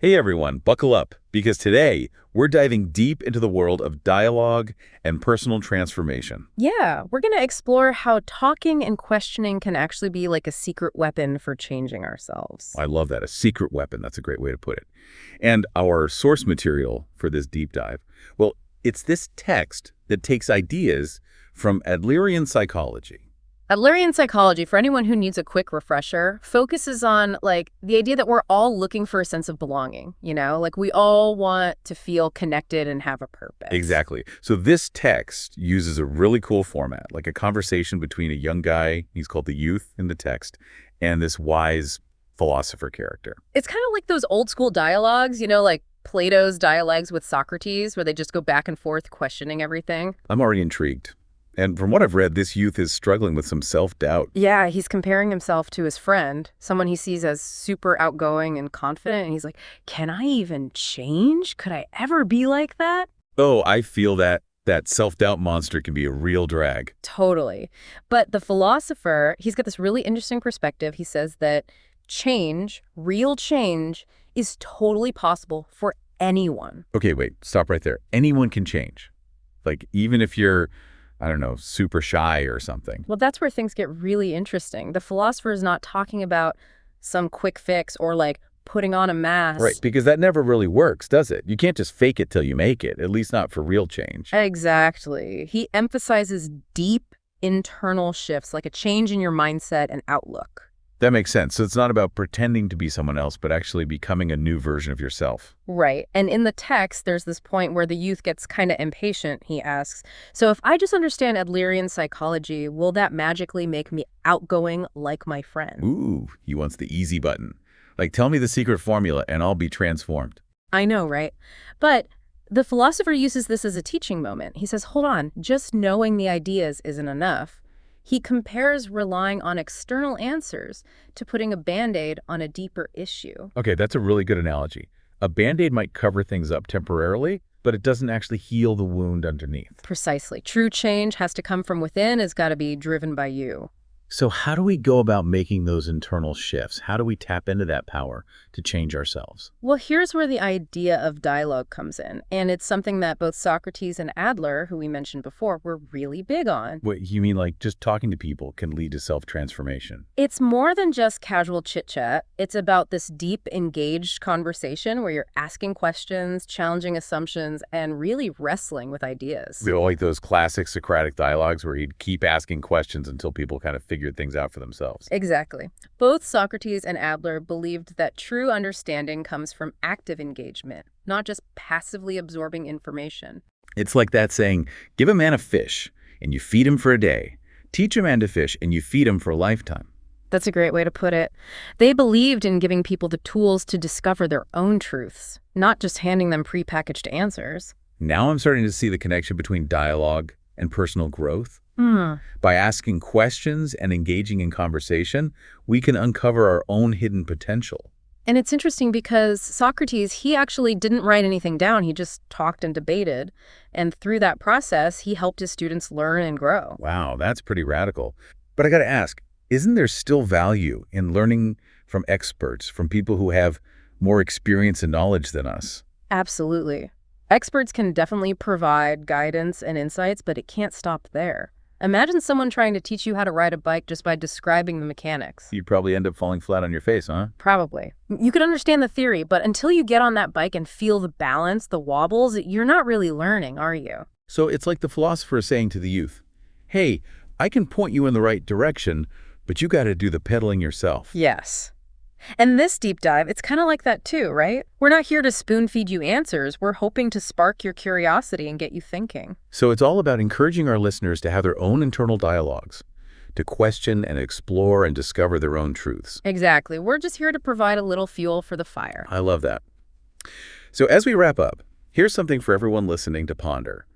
Hey everyone, buckle up, because today we're diving deep into the world of dialogue and personal transformation. Yeah, we're going to explore how talking and questioning can actually be like a secret weapon for changing ourselves. I love that, a secret weapon, that's a great way to put it. And our source material for this deep dive, well, it's this text that takes ideas from Adlerian psychology. Adlerian psychology, for anyone who needs a quick refresher, focuses on like the idea that we're all looking for a sense of belonging, like we all want to feel connected and have a purpose. Exactly. So this text uses a really cool format, like a conversation between a young guy, he's called the youth in the text, and this wise philosopher character. It's kind of like those old school dialogues, like Plato's dialogues with Socrates, where they just go back and forth questioning everything. I'm already intrigued. And from what I've read, this youth is struggling with some self-doubt. Yeah, he's comparing himself to his friend, someone he sees as super outgoing and confident, and he's like, can I even change? Could I ever be like that? Oh, I feel that self-doubt monster can be a real drag. Totally. But the philosopher, he's got this really interesting perspective. He says that change, real change, is totally possible for anyone. Okay, wait, stop right there. Anyone can change. Like, even if you're, I don't know, super shy or something. Well, that's where things get really interesting. The philosopher is not talking about some quick fix or like putting on a mask. Right, because that never really works, does it? You can't just fake it till you make it, at least not for real change. Exactly. He emphasizes deep internal shifts, like a change in your mindset and outlook. That makes sense. So it's not about pretending to be someone else, but actually becoming a new version of yourself. Right. And in the text, there's this point where the youth gets kind of impatient. He asks, so if I just understand Adlerian psychology, will that magically make me outgoing like my friend? Ooh, he wants the easy button. Like, tell me the secret formula and I'll be transformed. I know, right? But the philosopher uses this as a teaching moment. He says, hold on, just knowing the ideas isn't enough. He compares relying on external answers to putting a Band-Aid on a deeper issue. Okay, that's a really good analogy. A Band-Aid might cover things up temporarily, but it doesn't actually heal the wound underneath. Precisely. True change has to come from within, has got to be driven by you. So how do we go about making those internal shifts? How do we tap into that power to change ourselves? Well, here's where the idea of dialogue comes in, and it's something that both Socrates and Adler, who we mentioned before, were really big on. What, you mean like just talking to people can lead to self-transformation? It's more than just casual chit-chat. It's about this deep, engaged conversation where you're asking questions, challenging assumptions, and really wrestling with ideas. Like those classic Socratic dialogues where he'd keep asking questions until people kind of figured things out for themselves. Exactly. Both Socrates and Adler believed that true understanding comes from active engagement, not just passively absorbing information. It's like that saying, give a man a fish and you feed him for a day. Teach a man to fish and you feed him for a lifetime. That's a great way to put it. They believed in giving people the tools to discover their own truths, not just handing them prepackaged answers. Now I'm starting to see the connection between dialogue and personal growth. By asking questions and engaging in conversation, we can uncover our own hidden potential. And it's interesting because Socrates, he actually didn't write anything down. He just talked and debated. And through that process, he helped his students learn and grow. Wow, that's pretty radical. But I got to ask, isn't there still value in learning from experts, from people who have more experience and knowledge than us? Absolutely. Experts can definitely provide guidance and insights, but it can't stop there. Imagine someone trying to teach you how to ride a bike just by describing the mechanics. You'd probably end up falling flat on your face, huh? Probably. You could understand the theory, but until you get on that bike and feel the balance, the wobbles, you're not really learning, are you? So it's like the philosopher is saying to the youth, hey, I can point you in the right direction, but you got to do the pedaling yourself. Yes. And this deep dive, it's kind of like that too, right? We're not here to spoon-feed you answers. We're hoping to spark your curiosity and get you thinking. So it's all about encouraging our listeners to have their own internal dialogues, to question and explore and discover their own truths. Exactly. We're just here to provide a little fuel for the fire. I love that. So as we wrap up, here's something for everyone listening to ponder.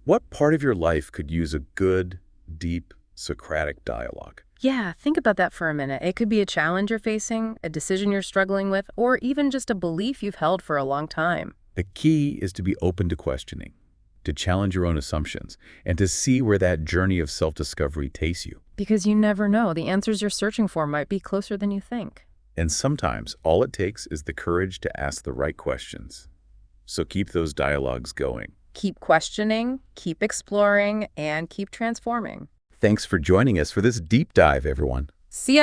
What part of your life could use a good, deep, Socratic dialogue? Yeah, think about that for a minute. It could be a challenge you're facing, a decision you're struggling with, or even just a belief you've held for a long time. The key is to be open to questioning, to challenge your own assumptions, and to see where that journey of self-discovery takes you. Because you never know. The answers you're searching for might be closer than you think. And sometimes all it takes is the courage to ask the right questions. So keep those dialogues going. Keep questioning, keep exploring, and keep transforming. Thanks for joining us for this deep dive, everyone. See you